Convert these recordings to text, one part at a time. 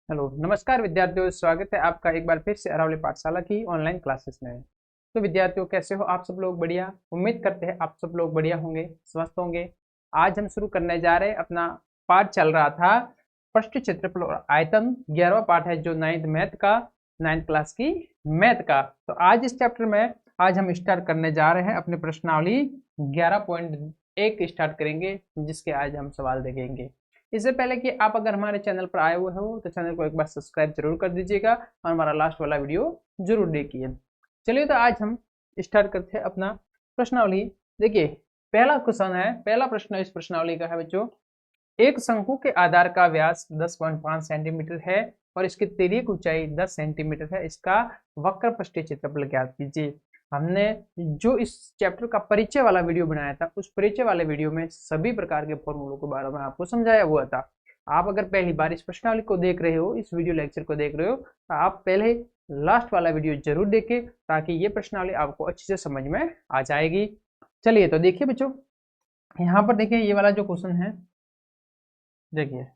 Hello नमस्कार विद्यार्थियों, स्वागत है आपका एक बार फिर से अरावली पाठशाला की ऑनलाइन क्लासेस में। तो विद्यार्थियों, कैसे हो आप सब लोग? बढ़िया। उम्मीद करते हैं आप सब लोग बढ़िया होंगे, स्वस्थ होंगे। आज हम शुरू करने जा रहे हैं अपना पाठ। चल रहा था पृष्ठ क्षेत्रफल और आयतन। 11वां पाठ है जो नाइन्थ क्लास की मैथ का। तो आज इस चैप्टर में आज हम स्टार्ट करने जा रहे हैं अपनी प्रश्नावली 11.1 स्टार्ट करेंगे, जिसके आज हम सवाल देखेंगे। इससे पहले कि आप अगर हमारे चैनल पर आए हुए हो तो चैनल को एक बार सब्सक्राइब जरूर कर दीजिएगा और हमारा लास्ट वाला वीडियो जरूर देखिए। चलिए तो आज हम स्टार्ट करते हैं अपना प्रश्नावली। देखिए, पहला क्वेश्चन है, पहला प्रश्न इस प्रश्नावली का है बच्चों, एक शंकु के आधार का व्यास 10.5 सेंटीमीटर है और इसकी तिर्यक ऊंचाई 10 सेंटीमीटर है। इसका वक्र पृष्ठीय क्षेत्रफल ज्ञात कीजिए। हमने जो इस चैप्टर का परिचय वाला वीडियो बनाया था, उस परिचय वाले वीडियो में सभी प्रकार के फॉर्मूलों के बारे में आपको समझाया हुआ था। आप अगर पहली बार इस प्रश्नावली को देख रहे हो, इस वीडियो लेक्चर को देख रहे हो, तो आप पहले लास्ट वाला वीडियो जरूर देखें ताकि ये प्रश्नावली आपको अच्छे से समझ में आ जाएगी। चलिए तो देखिए बच्चों, यहाँ पर देखिए ये वाला जो क्वेश्चन है, देखिए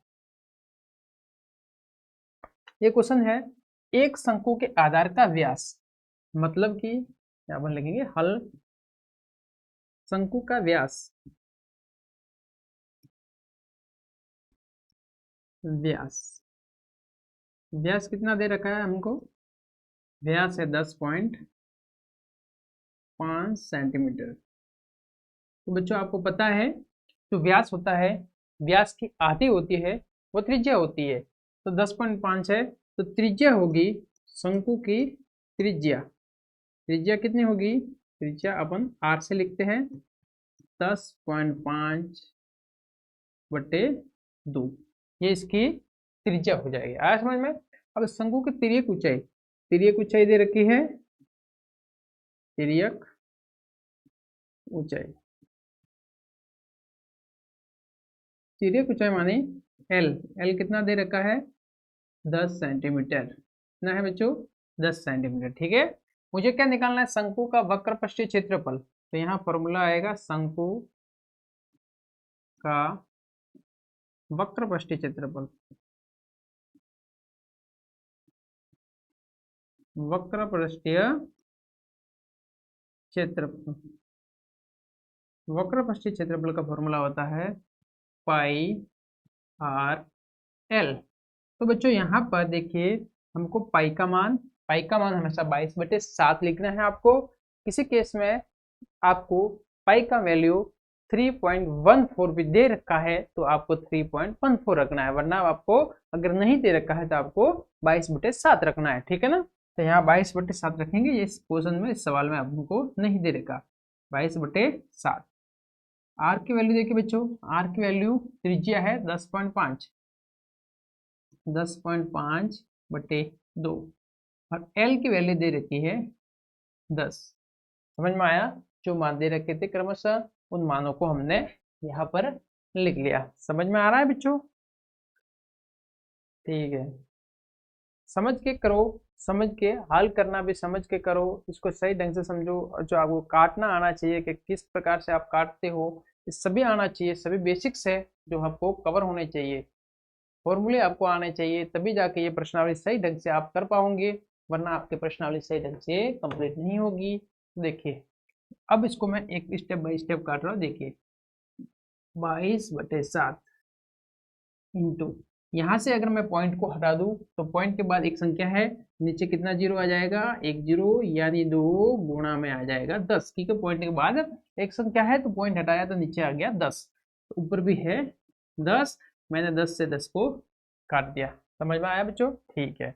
ये क्वेश्चन है, एक शंकु के आधार का व्यास, मतलब कि यहाँ पर लिखेंगे हल शंकु का व्यास, व्यास व्यास कितना दे रखा है हमको? व्यास है 10.5 सेंटीमीटर। तो बच्चों आपको पता है जो व्यास होता है, व्यास की आधी होती है वो त्रिज्या होती है। तो 10.5 है तो त्रिज्या होगी शंकु की त्रिज्या। त्रिज्या कितनी होगी? त्रिज्या अपन आर से लिखते हैं 10.5 बटे 2, ये इसकी त्रिज्या हो जाएगी। आया समझ में? अब शंकु की तिर्यक ऊंचाई दे रखी है, तिर्यक ऊंचाई, तिर्यक ऊंचाई माने एल। एल कितना दे रखा है? 10 सेंटीमीटर। कितना है बच्चों? 10 सेंटीमीटर। ठीक है, मुझे क्या निकालना है? शंकु का वक्र पृष्ठीय क्षेत्रफल। तो यहाँ फॉर्मूला आएगा शंकु का वक्र पृष्ठीय क्षेत्रफल। वक्र पृष्ठीय क्षेत्रफल, वक्र पृष्ठीय क्षेत्रफल का फॉर्मूला होता है पाई आर एल। तो बच्चों यहाँ पर देखिए, हमको पाई का मान हमेशा 22/7 लिखना है आपको। किसी केस में आपको पाई का वैल्यू 3.14 भी दे रखा है तो आपको 3.14 रखना है, वरना आपको अगर नहीं दे रखा है तो आपको 22/7 रखना है। ठीक है ना? तो यहाँ 22/7 रखेंगे। ये इस क्वेश्चन में, इस सवाल में आपको नहीं दे रखा 22/7। आर की वैल्यू देखिए बच्चों, आर की वैल्यू त्रिज्या है 10.5, 10.5/2 और एल की वैल्यू दे रखी है 10। समझ में आया? जो मान दे रखे थे क्रमशः उन मानों को हमने यहाँ पर लिख लिया। समझ में आ रहा है बच्चों? ठीक है, समझ के करो, समझ के हल करना भी समझ के करो, इसको सही ढंग से समझो। और जो आपको काटना आना चाहिए कि किस प्रकार से आप काटते हो, ये सभी आना चाहिए। सभी बेसिक्स है जो आपको कवर होने चाहिए, फॉर्मूले आपको आने चाहिए, तभी जाके ये प्रश्नावली सही ढंग से आप कर पाओगे, वरना आपकी प्रश्नावली सही ढंग से कंप्लीट नहीं होगी। देखिए, अब इसको मैं एक स्टेप बाय स्टेप काट रहा हूँ। देखिए, 22/7 इंटू, यहाँ से अगर मैं पॉइंट को हटा दूं तो पॉइंट के बाद एक संख्या है, नीचे कितना जीरो आ जाएगा? एक जीरो, यानी 2 गुणा में आ जाएगा 10। ठीक है, पॉइंट के बाद एक संख्या है तो पॉइंट हटाया तो नीचे आ गया 10, तो ऊपर भी है 10। मैंने 10 से 10 को काट दिया। समझ में आया बच्चों? ठीक है,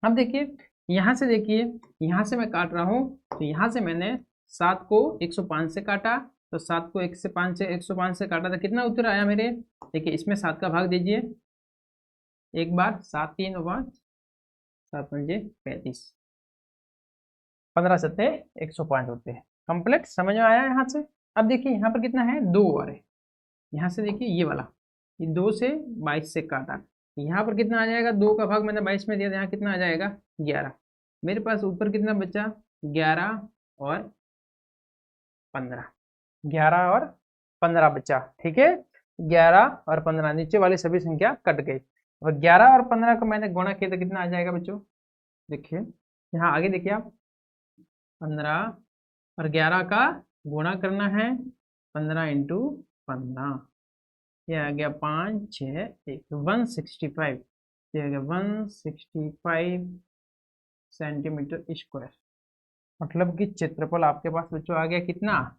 अब देखिए यहाँ से, देखिए यहाँ से मैं काट रहा हूँ तो यहाँ से मैंने 7 को 105 से काटा, तो 7 को 105 से काटा तो कितना उत्तर आया मेरे? देखिए, इसमें 7 का भाग दीजिए एक बार, 7 3 और 5, 7 पंजे 35, 15 सत्ते 105 होते हैं। कंप्लीट समझ में आया यहाँ से? अब देखिए यहाँ पर कितना है? 2 और है। यहाँ से देखिए ये वाला, ये 2 से 22 से काटा, यहाँ पर कितना आ जाएगा? 2 का भाग मैंने 22 में दिया, तो यहाँ कितना आ जाएगा? 11। मेरे पास ऊपर कितना बचा? 11 और 15, 11 और 15 बचा। ठीक है, 11 और 15, नीचे वाली सभी संख्या कट गई। और 11 और 15 का मैंने गुणा किया तो कितना आ जाएगा बच्चों? देखिए यहाँ आगे देखिए आप, 15 और 11 का गुणा करना है, 15 इंटू 15, ये आ गया 5 6 1 165, ये आ गया 165 सेंटीमीटर स्क्वायर। मतलब कि क्षेत्रफल आपके पास बच्चों आ गया कितना?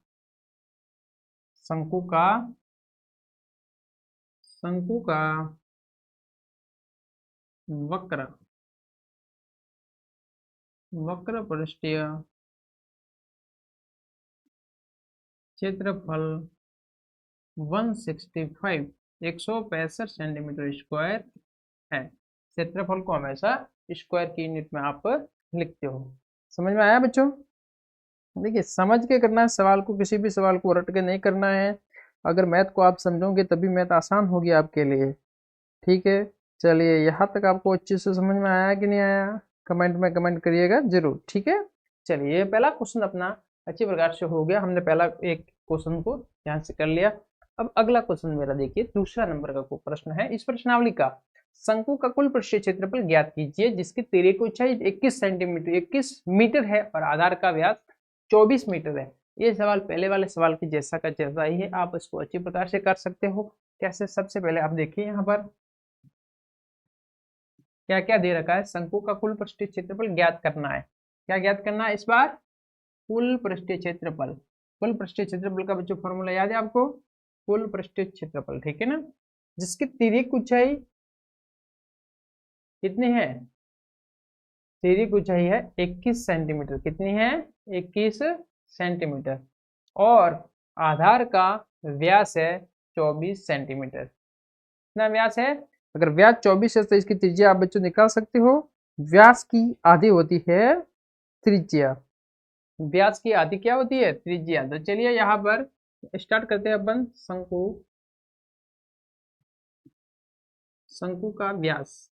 शंकु का शंकु का वक्र वक्र पृष्ठीय क्षेत्रफल 165 165 सेंटीमीटर स्क्वायर है। क्षेत्रफल को हमेशा स्क्वायर की यूनिट में आप लिखते हो। समझ में आया बच्चों? देखिए समझ के करना है सवाल को, किसी भी सवाल को रट के नहीं करना है। अगर मैथ को आप समझोगे तभी मैथ आसान होगी आपके लिए। ठीक है, चलिए यहाँ तक आपको अच्छे से समझ में आया कि नहीं आया? कमेंट में कमेंट करिएगा जरूर। ठीक है, चलिए पहला क्वेश्चन अपना अच्छी प्रकार से हो गया, हमने पहला एक क्वेश्चन को ध्यान से कर लिया। अब अगला क्वेश्चन मेरा देखिए, दूसरा नंबर का प्रश्न है। इस प्रश्नावली का शंकु का कुल पृष्ठीय क्षेत्रफल ज्ञात कीजिए जिसकी तिर्यक की ऊंचाई 21 सेंटीमीटर 21 मीटर है और आधार का व्यास 24 मीटर है। ये सवाल पहले वाले सवाल की जैसा का जैसा ही है, आप इसको अच्छी प्रकार से कर सकते हो। कैसे? सबसे पहले आप देखिए यहाँ पर क्या क्या दे रखा है। शंकु का कुल पृष्ठीय क्षेत्रफल ज्ञात करना है। क्या ज्ञात करना है इस बार? कुल पृष्ठीय क्षेत्रफल। कुल पृष्ठीय क्षेत्रफल का बच्चों फॉर्मूला याद है आपको? कुल पृष्ठीय क्षेत्रफल, ठीक है ना, जिसकी तिर्यक ऊंचाई कितनी है? तिर्यक ऊंचाई है 21 सेंटीमीटर। कितनी है? 21 सेंटीमीटर। और आधार का व्यास है 24 सेंटीमीटर। कितना व्यास है? अगर व्यास 24 है तो इसकी त्रिज्या आप बच्चों निकाल सकते हो। व्यास की आधी होती है त्रिज्या। व्यास की आधी क्या होती है? त्रिज्या। तो चलिए यहाँ पर स्टार्ट करते हैं अपन। शंकु का व्यास,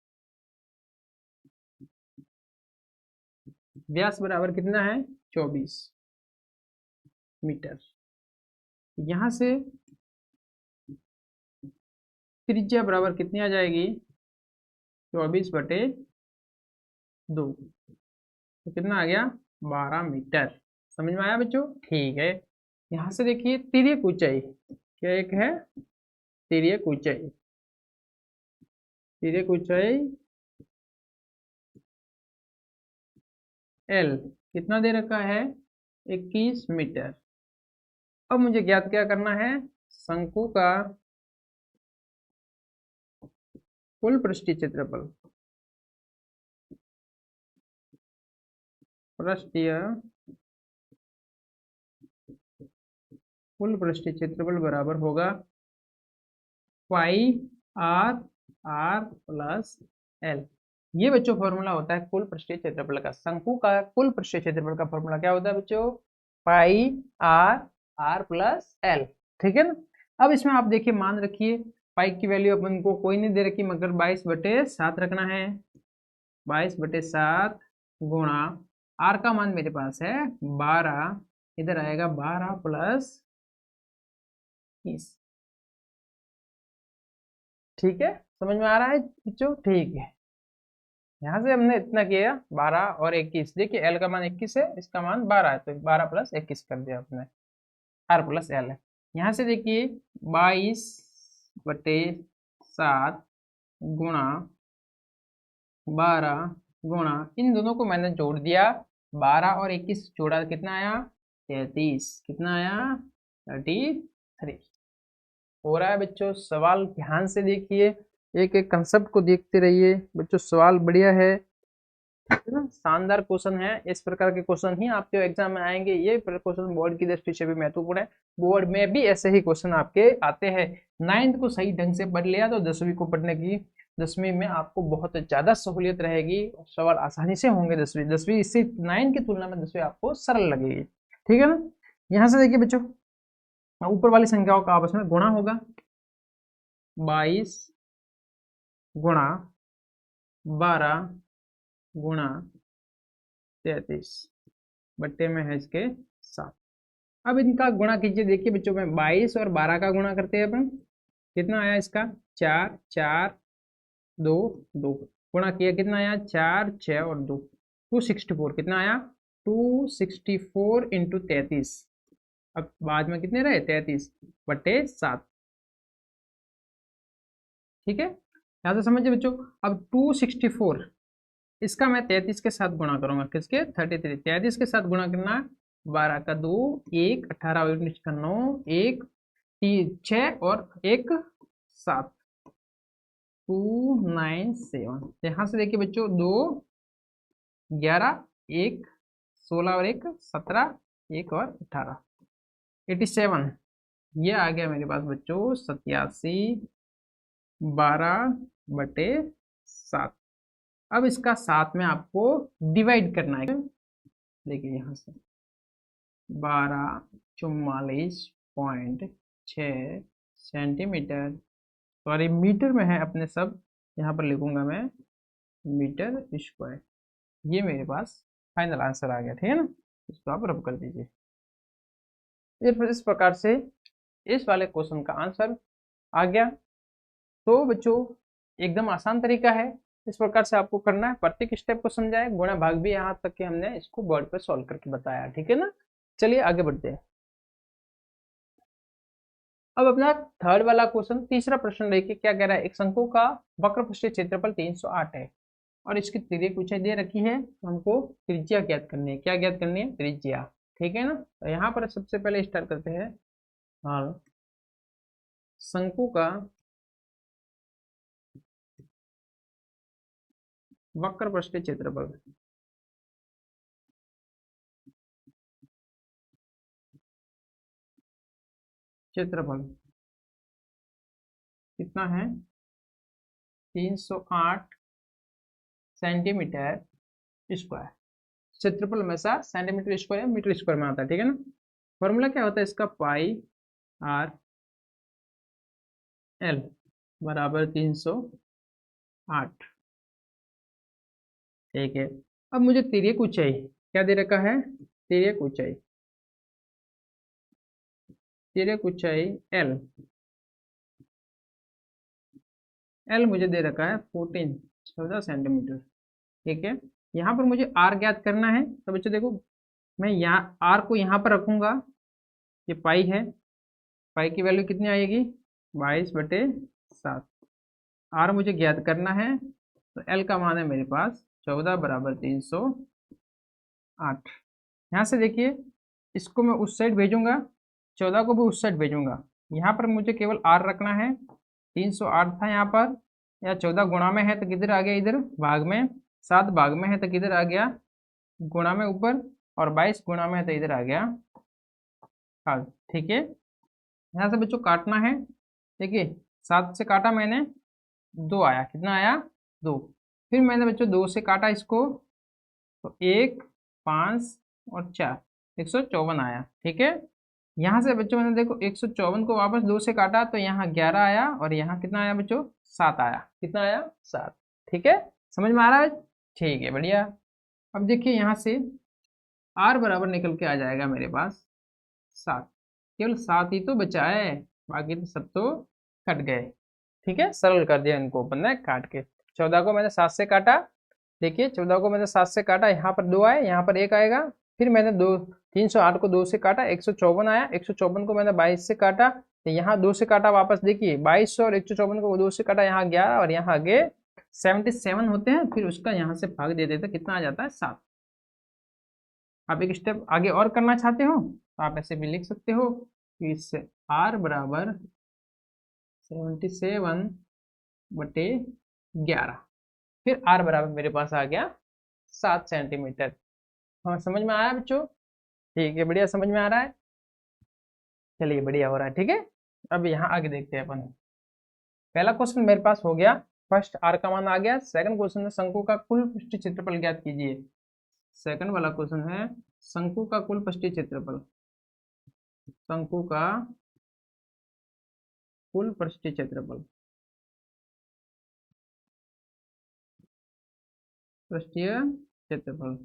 व्यास बराबर कितना है? 24 मीटर। यहां से त्रिज्या बराबर कितनी आ जाएगी? 24/2, तो कितना आ गया? 12 मीटर। समझ में आया बच्चों? ठीक है, यहां से देखिए तिर्यक ऊंचाई क्या एक है? तिर्यक ऊंचाई, तिर्यक ऊंचाई एल कितना दे रखा है? 21 मीटर। अब मुझे ज्ञात क्या करना है? शंकु का कुल पृष्ठीय क्षेत्रफल, पृष्ठीय कुल पृष्ठीय क्षेत्रफल बराबर होगा पाई आर आर प्लस एल। ये बच्चों फॉर्मूला होता है कुल पृष्ठीय क्षेत्रफल का। शंकु का कुल पृष्ठीय क्षेत्रफल का फॉर्मूला क्या होता है बच्चों? पाई आर आर प्लस एल। ठीक है ना। अब इसमें आप देखिए, मान रखिए पाई की वैल्यू अपन को कोई नहीं दे रखी, मगर 22/7 रखना है। 22/7 गुणा आर का मान मेरे पास है 12, इधर आएगा 12 प्लस 30। ठीक है, समझ में आ रहा है बच्चों? ठीक है, यहाँ से हमने इतना किया 12 और 21। देखिए एल का मान 21 है, इसका मान 12 है, तो 12 प्लस 21 कर दिया आपने, आर प्लस एल है। यहाँ से देखिए 22/7 गुणा 12 गुणा, इन दोनों को मैंने जोड़ दिया, 12 और 21 जोड़ा कितना आया? 33। कितना आया? 33 हो रहा है बच्चों। सवाल ध्यान से देखिए, एक एक कंसेप्ट को देखते रहिए बच्चों, सवाल बढ़िया है ना, शानदार क्वेश्चन है। इस प्रकार के क्वेश्चन ही आपके एग्जाम में आएंगे। ये क्वेश्चन बोर्ड की दृष्टि से भी महत्वपूर्ण है। बोर्ड में भी ऐसे ही क्वेश्चन आपके आते हैं। 9th को सही ढंग से पढ़ लिया तो 10वीं को पढ़ने की, 10वीं में आपको बहुत ज्यादा सहूलियत रहेगी, सवाल आसानी से होंगे। 10वीं इससे 9th की तुलना में 10वीं आपको सरल लगेगी। ठीक है ना। यहाँ से देखिए बच्चों, ऊपर वाली संख्याओं का आपस में गुणा होगा। 22 गुणा 12 गुणा 33 बट्टे में है इसके 7। अब इनका गुणा कीजिए। देखिए बच्चों में 22 और 12 का गुणा करते हैं अपन, कितना आया इसका? 4 4 दो, दो गुणा किया, कितना आया 4, 6 और 2, 264। कितना आया 264 इंटू 33। अब बाद में कितने रहे 33/7। ठीक है, यहाँ से समझिए बच्चों। अब 264 इसका मैं 33 के साथ गुणा करूंगा, किसके 33, 33 के साथ गुणा करना, 12 का 2, 1, 18 और 19 का 9, 1, 6 और 1 7, 297। यहाँ से देखिए बच्चों, 2, 11, 1, 16 और 1 17, 1 और 18, 87। ये आ गया मेरे पास बच्चों 87/12/7। अब इसका साथ में आपको डिवाइड करना है। देखिए यहाँ से 1244.6 सेंटीमीटर, सॉरी मीटर में है अपने सब, यहाँ पर लिखूंगा मैं मीटर स्क्वायर। ये मेरे पास फाइनल आंसर आ गया, ठीक है ना। इसको आप रब कर दीजिए। फिर इस प्रकार से इस वाले क्वेश्चन का आंसर आ गया। तो बच्चों एकदम आसान तरीका है, इस प्रकार से आपको करना है। प्रत्येक स्टेप को समझाए, गुणा भाग भी यहाँ तक कि हमने इसको बोर्ड पे सॉल्व करके बताया, ठीक है ना। चलिए आगे बढ़ते हैं। अब अपना थर्ड वाला क्वेश्चन, तीसरा प्रश्न देखिए क्या कह रहा है। एक शंकु का वक्रपृष्ठीय क्षेत्रफल 308 है और इसकी त्रिज्या ऊंचाई दे रखी है, तो हमको त्रिज्या ज्ञात करनी है। क्या ज्ञात करनी है, त्रिज्या, ठीक है ना। तो यहाँ पर सबसे पहले स्टार्ट करते हैं। हाँ, शंकु का वक्रपृष्ठीय क्षेत्रफल, क्षेत्रफल कितना है 308 सेंटीमीटर स्क्वायर। क्षेत्रफल हमेशा सेंटीमीटर स्क्वायर या मीटर स्क्वायर में आता है, ठीक है ना। फॉर्मूला क्या होता है इसका, पाई आर एल बराबर 308, ठीक है। अब मुझे तिर्यक ऊंचाई क्या दे रखा है, तिर्यक ऊंचाई, तिर्यक ऊंचाई एल, एल मुझे दे रखा है 14 सेंटीमीटर, ठीक है। यहाँ पर मुझे आर ज्ञात करना है। तो बच्चों देखो, मैं यहाँ आर को यहाँ पर रखूंगा, ये पाई है, पाई की वैल्यू कितनी आएगी 22/7। आर मुझे ज्ञात करना है, तो एल का मान है मेरे पास 14/308। यहाँ से देखिए, इसको मैं उस साइड भेजूंगा, 14 को भी उस साइड भेजूंगा। यहाँ पर मुझे केवल आर रखना है। 308 था यहाँ पर, या 14 गुणा में है तो किधर आ गया, इधर भाग में, 7 भाग में है तो किधर आ गया गुणा में ऊपर, और 22 गुणा में है तो इधर आ गया भाग, ठीक है। यहाँ से बच्चों काटना है। देखिए 7 से काटा मैंने, 2 आया, कितना आया 2। फिर मैंने बच्चों 2 से काटा इसको, तो 1, 5 और 4, 154 आया, ठीक है। यहाँ से बच्चों मैंने देखो 154 को वापस 2 से काटा, तो यहाँ 11 आया, और यहाँ कितना आया बच्चों 7 आया, कितना आया 7, ठीक है। समझ में आ रहा है, ठीक है, बढ़िया। अब देखिए यहाँ से आर बराबर निकल के आ जाएगा मेरे पास 7, केवल 7 ही तो बचा है, बाकी तो सब तो कट गए, ठीक है। सरल कर दिया इनको अपन ने काट के। 14 को मैंने 7 से काटा, देखिए 14 को मैंने 7 से काटा, यहाँ पर 2 आए, यहाँ पर 1 आएगा। फिर मैंने 308 को 2 से काटा, 154 आया। 154 को मैंने 22 से काटा, तो यहाँ 2 से काटा वापस, देखिए 22 और 154 को 2 से काटा, यहाँ 11 और यहाँ आगे 77 होते हैं। फिर उसका यहाँ से भाग दे देते, कितना आ जाता है 7। आप एक स्टेप आगे और करना चाहते हो तो आप ऐसे भी लिख सकते हो कि इससे आर बराबर 77/11। फिर आर बराबर मेरे पास आ गया 7 सेंटीमीटर। हाँ, समझ में आया बच्चों, ठीक है, बढ़िया, समझ में आ रहा है। चलिए बढ़िया हो रहा है, ठीक है। अब यहाँ आगे देखते हैं अपन। पहला क्वेश्चन मेरे पास हो गया, फर्स्ट आर का मान आ गया। सेकंड क्वेश्चन है शंकु का कुल पृष्ठीय क्षेत्रफल ज्ञात कीजिए। सेकंड वाला क्वेश्चन है शंकु का कुल पृष्ठीय क्षेत्रफल, शंकु का कुल पृष्ठीय क्षेत्रफल, पृष्ठीय क्षेत्रफल।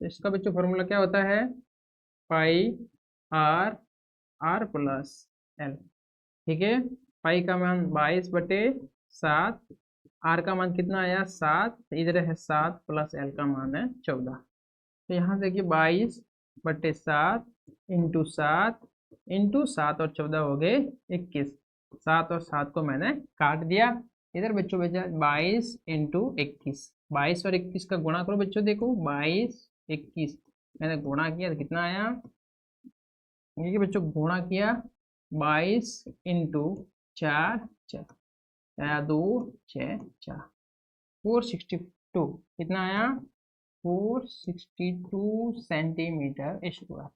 इसका बच्चों फॉर्मूला क्या होता है, पाई आर आर प्लस एल, ठीक है। पाई का मान 22/7 7, आर का मान कितना आया 7, इधर है 7 प्लस एल का मान है 14। तो यहाँ देखिए 22/7 इंटू 7 और 14 हो गए 21। 7 और 7 को मैंने काट दिया। इधर बच्चों बचा 22 इंटू 21। 22 और 21 का गुणा करो बच्चों, देखो 22 21 मैंने गुणा किया तो कितना आया, ये बच्चों गुणा किया 22 इंटू 4 2 6 4 462 कितना आया 462 सेंटीमीटर स्क्वायर।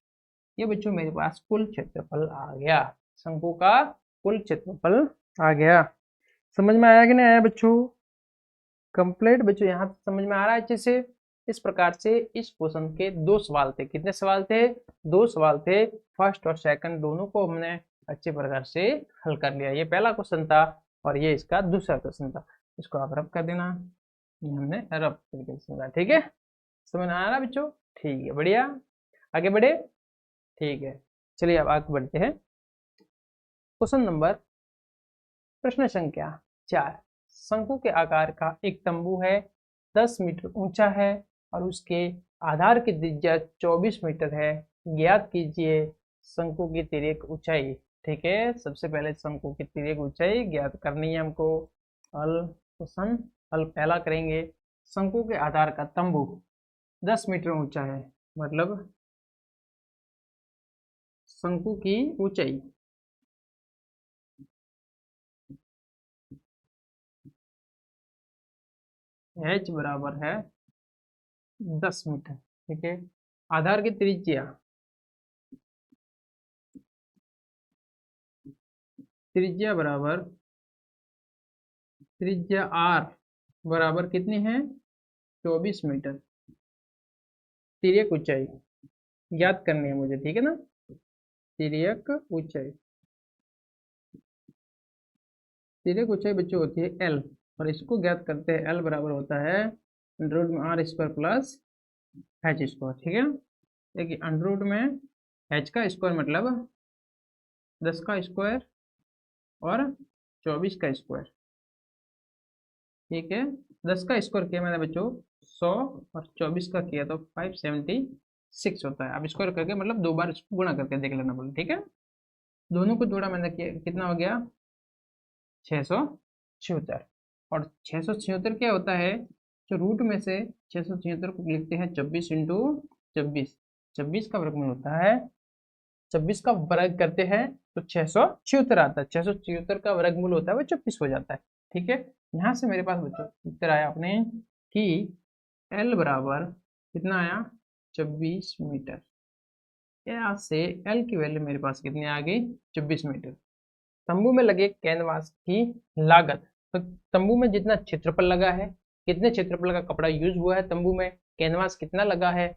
ये बच्चों मेरे पास कुल क्षेत्रफल आ गया, शंकु का कुल क्षेत्रफल आ गया। समझ में आया कि नहीं आया बच्चों? कंप्लीट बच्चों, यहाँ समझ में आ रहा है अच्छे से? इस प्रकार से इस क्वेश्चन के 2 सवाल थे। कितने सवाल थे? 2 सवाल थे। फर्स्ट और सेकंड दोनों को हमने अच्छे प्रकार से हल कर लिया। ये पहला क्वेश्चन था और ये इसका दूसरा क्वेश्चन था। इसको आप रब कर देना, ये हमने रब करके समझा। ठीक है, समझ आ रहा बच्चों? ठीक है, बढ़िया। आगे बढ़े? ठीक है, चलिए अब आगे बढ़ते हैं। क्वेश्चन नंबर, प्रश्न संख्या 4। शंकु के आकार का एक तंबू है, 10 मीटर ऊंचा है और उसके आधार की त्रिज्या 24 मीटर है। ज्ञात कीजिए शंकु की तिर्यक ऊंचाई। ठीक है, सबसे पहले शंकु की तिर्यक ऊंचाई ज्ञात करनी है हमको। हल क्वेश्चन हल पहला करेंगे। शंकु के आधार का तंबू 10 मीटर ऊंचा है, मतलब शंकु की ऊंचाई h बराबर है 10 मीटर। ठीक है, आधार की त्रिज्या त्रिज्या बराबर त्रिज्या r बराबर कितनी है 24 मीटर। तिर्यक ऊंचाई ज्ञात करनी है मुझे, ठीक है ना? तिर्यक ऊंचाई, तिर्यक ऊंचाई बच्चों होती है l, और इसको ज्ञात करते हैं। l बराबर होता है अंडर में r square plus h square. ठीक है, देखिए अंडर में h का स्क्वायर मतलब 10 का स्क्वायर और 24 का स्क्वायर। ठीक है, 10 का स्क्वायर किया मैंने बच्चों 100 और 24 का किया तो 576 होता है। अब स्क्वायर करके मतलब 2 बार इसको गुणा करके देख लेना बोले। ठीक है, दोनों को जोड़ा मैंने किया, कितना हो गया 676। और 676 क्या होता है, जो रूट में से 676 को लिखते हैं 24 इंटू 24। 24 का वर्गमूल होता है, 24 का वर्ग करते हैं तो 676 आता है। 676 का वर्गमूल होता है वो 24 हो जाता है। ठीक है, यहाँ से मेरे पास बच्चों उत्तर आया अपने कि एल बराबर कितना आया 24 मीटर। यहाँ से एल की वैल्यू मेरे पास कितनी आ गई 24 मीटर। तंबू में लगे कैनवास की लागत, तो तंबू में जितना क्षेत्रफल लगा है, कितने क्षेत्रफल का कपड़ा यूज हुआ है तंबू में, कैनवास कितना लगा है,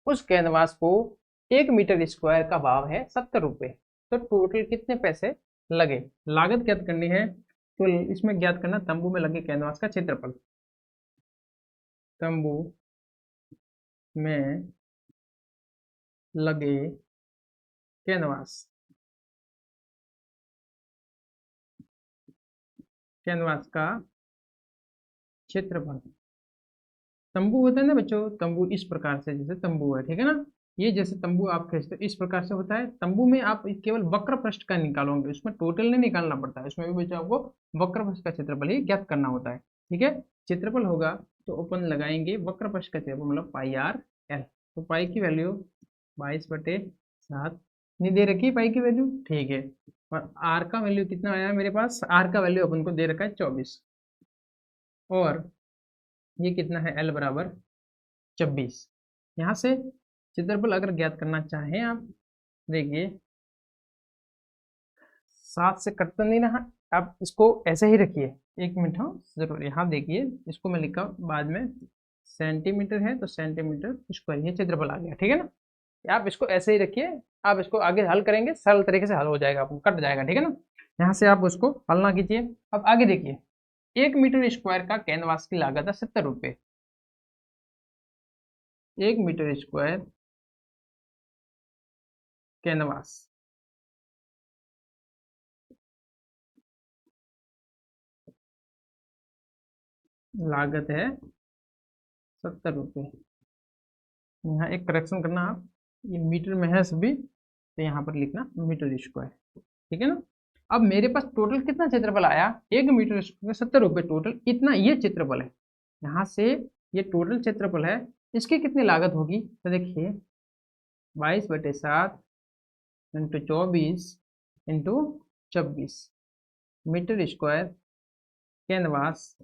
उस कैनवास को 1 मीटर स्क्वायर का भाव है 70 रुपये। तो टोटल कितने पैसे लगे, लागत ज्ञात करनी है। तो इसमें ज्ञात करना तंबू में लगे कैनवास का क्षेत्रफल। तंबू में लगे कैनवास, कैनवास का क्षेत्रफल। तंबू होता है ना बच्चों, तंबू इस प्रकार से, जैसे तंबू है, ठीक है ना, ये जैसे तंबू आप खींचते हो इस प्रकार से होता है। तंबू में आप केवल वक्र पृष्ठ का निकालोगे, उसमें टोटल नहीं निकालना पड़ता है। उसमें भी बच्चों आपको वक्र पृष्ठ का क्षेत्रफल ही ज्ञात करना होता है। ठीक है, क्षेत्रफल होगा तो अपन लगाएंगे वक्र पृष्ठ का क्षेत्रफल मतलब पाई आर एल। तो पाई की वैल्यू 22/7 नहीं दे रखी पाई की वैल्यू, ठीक है। और आर का वैल्यू कितना आया मेरे पास, आर का वैल्यू अपन को दे रखा है 24, और ये कितना है एल बराबर 26। यहाँ से क्षेत्रफल अगर ज्ञात करना चाहें आप, देखिए 7 से कट तो नहीं रहा, आप इसको ऐसे ही रखिए। 1 मिनट, हाँ जरूर, यहाँ देखिए इसको मैं लिखा बाद में, सेंटीमीटर है तो सेंटीमीटर स्क्वायर, ये क्षेत्रफल आ गया। ठीक है ना, आप इसको ऐसे ही रखिए। आप इसको आगे हल करेंगे सरल तरीके से हल हो जाएगा, आपको कट जाएगा। ठीक है ना, यहाँ से आप उसको हल ना कीजिए। अब आगे देखिए, 1 मीटर स्क्वायर का कैनवास की लागत है 70 रुपये। 1 मीटर स्क्वायर कैनवास लागत है 70 रुपये। यहाँ एक करेक्शन करना आप, ये मीटर में है सभी, तो यहाँ पर लिखना मीटर स्क्वायर, ठीक है ना। अब मेरे पास टोटल कितना क्षेत्रफल आया, 1 मीटर स्क्वायर 70 रुपये टोटल, इतना ये क्षेत्रफल है। यहाँ से ये टोटल क्षेत्रफल है, इसकी कितनी लागत होगी, तो देखिए 22/7 into 24 into 26 metre square canvas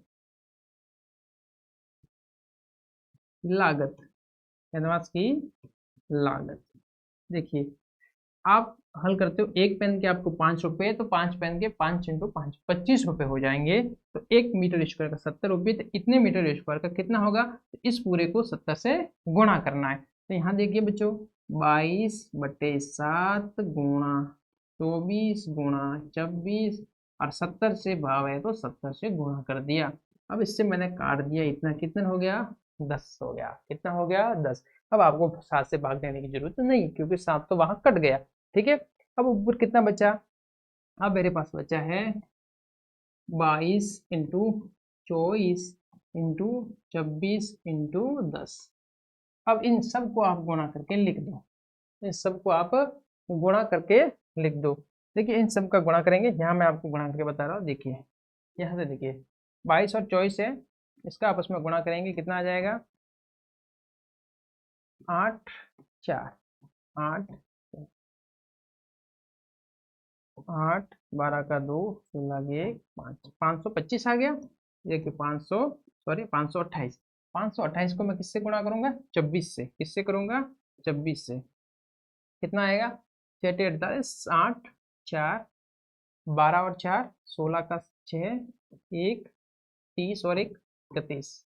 लागत, कैनवास की लागत। देखिए आप हल करते हो, एक पेन के आपको 5 रुपये, तो 5 पेन के 5 इंटू 5 25 रुपये हो जाएंगे। तो 1 मीटर स्क्वायर का 70 रुपये, तो इतने मीटर स्क्वायर का कितना होगा, तो इस पूरे को 70 से गुणा करना है। तो यहाँ देखिए बच्चों 22/7 गुणा 24 गुणा 26, और 70 से भाव है तो 70 से गुणा कर दिया। अब इससे मैंने काट दिया, इतना कितना हो गया, 10 हो गया। कितना हो गया, 10। अब आपको 7 से भाग देने की जरूरत नहीं, क्योंकि 7 तो वहां कट गया, ठीक है। अब ऊपर कितना बचा, अब मेरे पास बचा है 22 इंटू 24 इंटू 26 इंटू 10। अब इन सबको आप गुणा करके लिख दो, इन सबको आप गुणा करके लिख दो। देखिए इन सब का गुणा करेंगे, यहाँ मैं आपको गुणा करके बता रहा हूँ। देखिए यहाँ से देखिए 22 और 24 है, इसका आपस में गुणा करेंगे, कितना आ जाएगा, 8 4 8 8 12 का 2 16 के 1 5 525 आ गया। देखिए 528, 528 को मैं किससे गुणा करूंगा, 24 से। किससे करूंगा, 24 से। कितना आएगा, 6 48 8 4 12 और 4 16 का 6 1 30 और 1 31,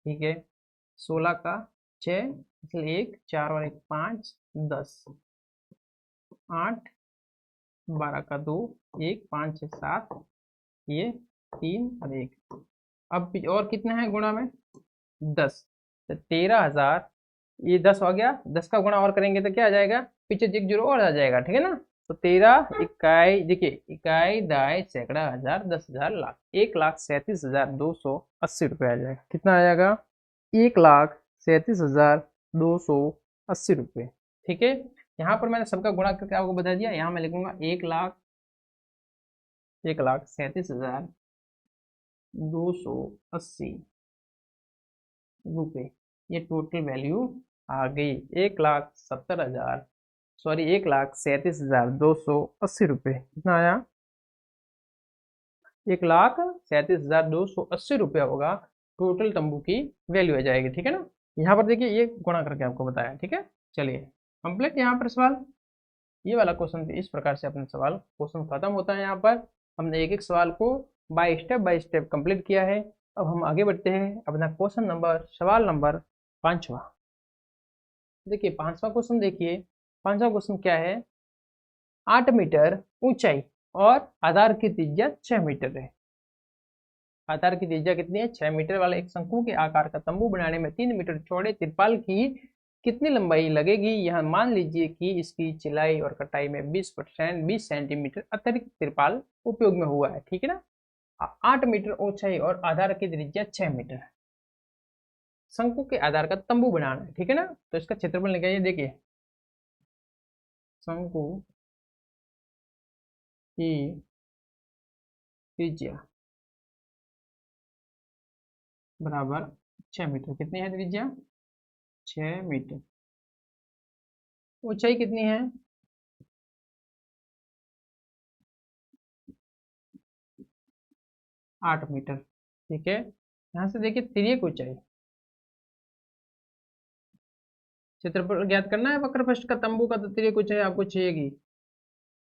ठीक है। 16 का 6 इसलिए 1 4 और 1 5 10 8 12 का 2 1 5 6 7, ये 3 और 1। अब और कितना है गुणा में, 10, तो 13,000। ये 10 हो गया, 10 का गुणा और करेंगे तो क्या आ जाएगा, पीछे एक जीरो और आ जाएगा, ठीक है ना। तो 13 इकाई, देखिए इकाई दहाई सैकड़ा हजार 10,000 लाख, 1,37,280 रुपये आ जाएगा। कितना आ जाएगा, 1,37,280 रुपये, ठीक है। यहाँ पर मैंने सबका गुणा करके आपको बता दिया, यहाँ मैं लिखूंगा 1,37,280 रुपये। ये टोटल वैल्यू आ गई 1,70,000, सॉरी 1,37,280 रुपये। कितना आया, 1,37,280 रुपये होगा, टोटल तंबू की वैल्यू आ जाएगी, ठीक है ना। यहाँ पर देखिए ये गुणा करके आपको बताया, ठीक है। चलिए कंप्लीट यहाँ पर सवाल, ये वाला क्वेश्चन इस प्रकार से अपना सवाल क्वेश्चन खत्म होता है। यहाँ पर हमने एक एक सवाल को बाय स्टेप कंप्लीट किया है। अब हम आगे बढ़ते हैं अपना क्वेश्चन नंबर, सवाल नंबर 5वां। देखिए 5वां क्वेश्चन, देखिए 5वां क्वेश्चन क्या है, 8 मीटर ऊंचाई और आधार की त्रिज्या 6 मीटर है। आधार की त्रिज्या कितनी है, 6 मीटर वाले एक शंकु के आकार का तंबू बनाने में 3 मीटर चौड़े तिरपाल की कितनी लंबाई लगेगी। यह मान लीजिए कि इसकी चिलाई और कटाई में 20% 20 सेंटीमीटर अतिरिक्त तिरपाल उपयोग में हुआ है, ठीक है ना। 8 मीटर ऊंचाई और आधार की त्रिज्या 6 मीटर है, शंकु के आधार का तंबू बनाना है, ठीक है ना। तो इसका क्षेत्रफल निकालिए। देखिए शंकु की त्रिज्या बराबर 6 मीटर, कितनी है त्रिज्या, 6 मीटर। ऊंचाई कितनी है, 8 मीटर, ठीक है। यहाँ से देखिए तिर्यक ऊंचाई, क्षेत्रफल ज्ञात करना है वक्र पृष्ठ का तंबू का, तो तिर्यक ऊंचाई आपको चाहिएगी।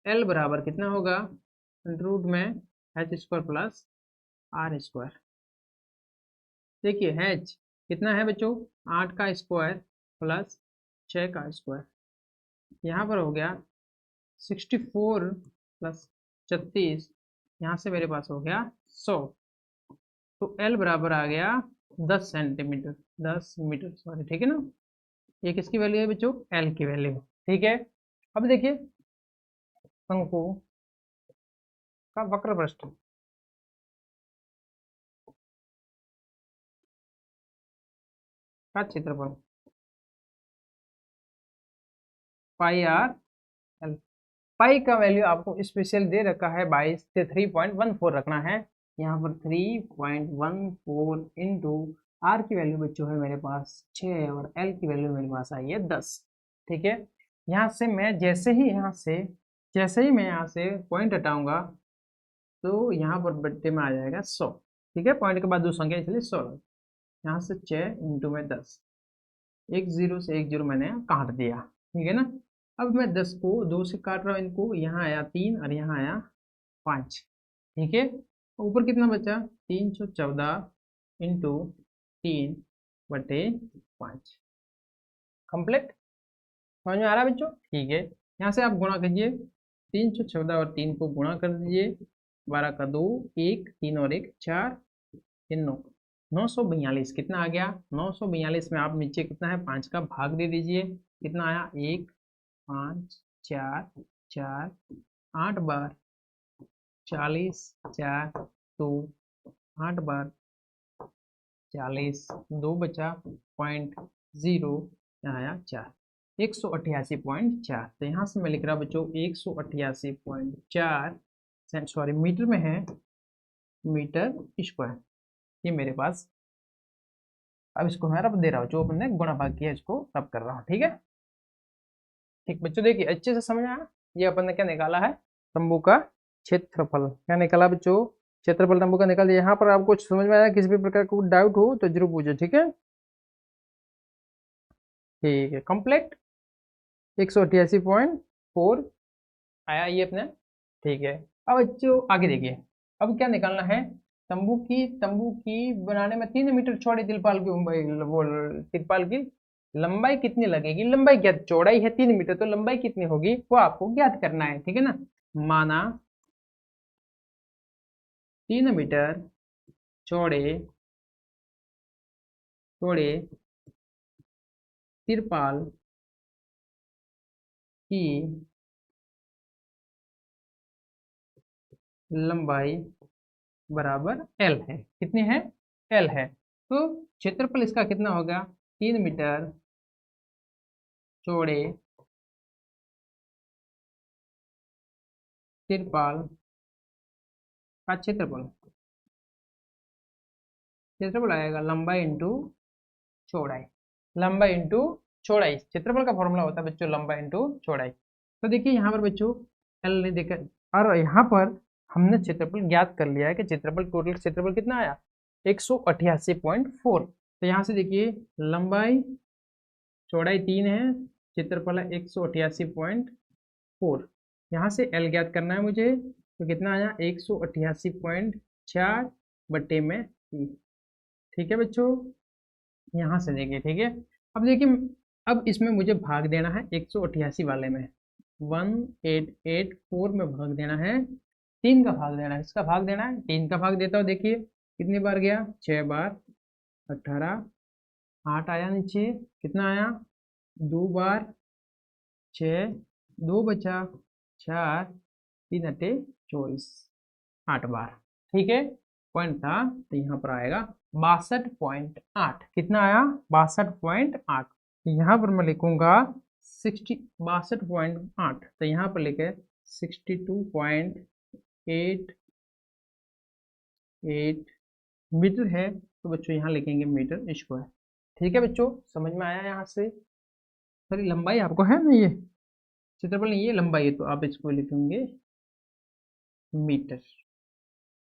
एल बराबर कितना होगा, रूट में H square plus R square. देखिए एच कितना है बच्चों, 8 का स्क्वायर प्लस 6 का स्क्वायर, यहाँ पर हो गया 64 प्लस 36, यहाँ से मेरे पास हो गया 100। तो एल बराबर आ गया 10 सेंटीमीटर, 10 मीटर सॉरी, ठीक है ना। ये किसकी वैल्यू है बच्चों, एल की वैल्यू, ठीक है। अब देखिए शंकु का वक्र पृष्ठ, का क्षेत्रफल पाई आर एल। पाई का वैल्यू आपको स्पेशल दे रखा है 22 से 3.14 रखना है। यहाँ पर 3.14 इंटू आर की वैल्यू बच्चों है मेरे पास 6 और एल की वैल्यू मेरे पास आई है 10। ठीक है, यहाँ से मैं जैसे ही मैं यहाँ से पॉइंट हटाऊंगा तो यहाँ पर बट्टे में आ जाएगा 100। ठीक है, पॉइंट के बाद दो संख्या इसलिए 100। यहाँ से 6 इंटू में 10, एक जीरो से एक जीरो मैंने काट दिया। ठीक है ना, अब मैं 10 को 2 से काट रहा हूँ, इनको यहाँ आया 3 और यहाँ आया 5। ठीक है, ऊपर कितना बचा 314 इंटू 3/5। कंप्लीट, समझ में आ रहा है बच्चों? ठीक है, यहाँ से आप गुणा कीजिए, 314 और 3 को गुणा कर दीजिए, 12 का 2, 1, 3 और 1 4, 3 9, 942 कितना आ गया? 942 में आप नीचे कितना है 5 का भाग दे दीजिए, कितना आया 1 5 4 4 8 बार 40 4 2 8 बार 40, 2 बचा 0.0, यहाँ आया 4, 188.4। तो यहाँ से मैं लिख रहा बच्चों 188.4 सॉरी मीटर में है, मीटर स्क्वायर। ये मेरे पास, अब इसको मैं रब दे रहा हूँ, जो अपने गुणा भाग किया इसको रब कर रहा हूँ। ठीक है, ठीक बच्चों देखिए अच्छे से समझ आया। ये अपन ने क्या निकाला है, तंबू का क्षेत्रफल क्या निकाला बच्चों, क्षेत्रफल तंबू का निकाल दिया। यहाँ पर आपको समझ में आया, किसी भी प्रकार का डाउट हो तो जरूर पूछो। ठीक है, ठीक है, कंप्लीट 188.4 आया ये अपने। ठीक है, अब बच्चों आगे देखिए, अब क्या निकालना है, तंबू की बनाने में 3 मीटर चौड़ी तिरपाल की वो तिरपाल की लंबाई कितनी लगेगी। लंबाई क्या, चौड़ाई है 3 मीटर, तो लंबाई कितनी होगी वो आपको ज्ञात करना है। ठीक है ना, माना 3 मीटर चौड़े चौड़े तिरपाल की लंबाई बराबर एल है। कितनी है, एल है। तो क्षेत्रफल इसका कितना होगा, 3 मीटर चौड़े तिरपाल का क्षेत्रफल आएगा लंबाई इंटू चौड़ाई। लंबाई इंटू चौड़ाई, क्षेत्रफल का फॉर्मूला होता है बच्चों लंबाई इंटू चौड़ाई। तो देखिए यहाँ पर बच्चों एल ने देखा, और यहाँ पर हमने क्षेत्रफल ज्ञात कर लिया है कि क्षेत्रफल, टोटल क्षेत्रफल कितना आया 188.4। तो यहाँ से देखिए लंबाई चौड़ाई 3 है, क्षेत्रफल है 188.4। यहाँ से एल ज्ञात करना है मुझे, तो कितना आया 188.4 बट्टे में 3। ठीक है बच्चों, यहाँ से देखिए। ठीक है, अब देखिए, अब इसमें मुझे भाग देना है 188 वाले में, 1884 में भाग देना है, 3 का भाग देना है, इसका भाग देना है, 3 का भाग देता हूँ। देखिए कितनी बार गया, 6 बार, 18, 8 आया नीचे, कितना आया 2 बार 6, 2 बचा 4, 3 अट्ठे 24, 8 बार। ठीक है, पॉइंट था तो यहाँ पर आएगा 62.8। कितना आया 62.8। यहाँ पर मैं लिखूंगा 62.8, तो यहाँ पर लिखे 62.88 मीटर है, तो बच्चों यहाँ लिखेंगे मीटर स्क्वायर। ठीक है बच्चों, समझ में आया यहाँ से? सर लंबाई आपको है ना, ये क्षेत्रफल नहीं, ये लंबाई है, तो आप इसको लिखेंगे मीटर।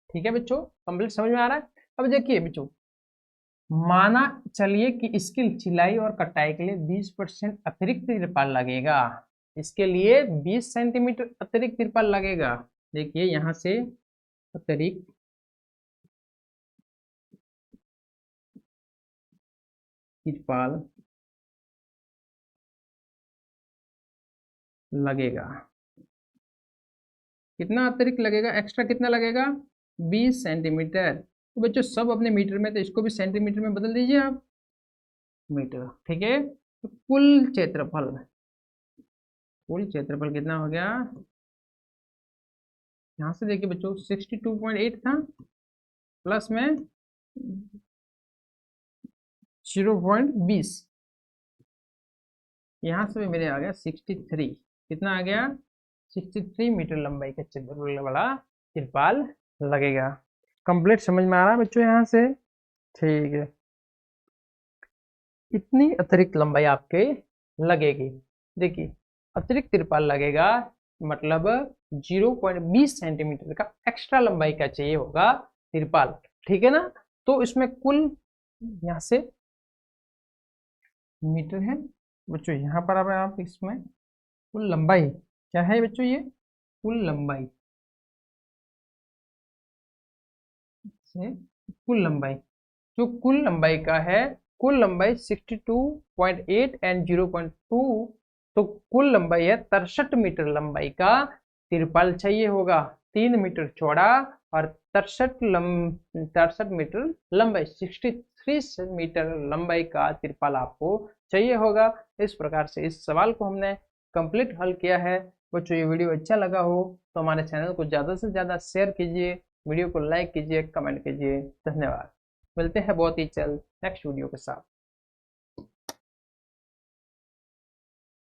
ठीक है बच्चों, कंप्लीट समझ में आ रहा है? अब देखिए बच्चों, माना चलिए कि इसकी सिलाई और कटाई के लिए 20% अतिरिक्त तिरपाल लगेगा। इसके लिए 20 सेंटीमीटर अतिरिक्त तिरपाल लगेगा। देखिए यहाँ से अतिरिक्त तिरपाल लगेगा। कितना अतिरिक्त लगेगा, एक्स्ट्रा कितना लगेगा 20 सेंटीमीटर। तो बच्चों सब अपने मीटर में, तो इसको भी सेंटीमीटर में बदल दीजिए आप, मीटर। ठीक है, तो कुल क्षेत्रफल कितना हो गया, यहाँ से देखिए बच्चों 62.8 था, प्लस में 0.20, यहाँ से भी मेरे आ गया 63, कितना आ गया 63 मीटर लंबाई का बड़ा तिरपाल लगेगा। कंप्लीट समझ में आ रहा है बच्चों यहाँ से? ठीक है, इतनी अतिरिक्त लंबाई आपके लगेगी। देखिए अतिरिक्त तिरपाल लगेगा मतलब 0.20 सेंटीमीटर का एक्स्ट्रा लंबाई का चाहिए होगा तिरपाल, ठीक है ना। तो इसमें कुल यहाँ से मीटर है बच्चों, यहाँ पर अब आप इसमें कुल लंबाई क्या है बच्चों, ये कुल लंबाई से कुल लंबाई, जो कुल लंबाई का है, कुल लंबाई 62.8 एंड 0.2, तो कुल लंबाई है 63 मीटर लंबाई का तिरपाल चाहिए होगा, 3 मीटर चौड़ा और 63 मीटर लंबाई, 63 मीटर लंबाई का तिरपाल आपको चाहिए होगा। इस प्रकार से इस सवाल को हमने कंप्लीट हल किया है। बच्चों ये वीडियो अच्छा लगा हो तो हमारे चैनल को ज़्यादा से ज़्यादा शेयर कीजिए, वीडियो को लाइक कीजिए, कमेंट कीजिए। धन्यवाद। मिलते हैं बहुत ही जल्द नेक्स्ट वीडियो के साथ।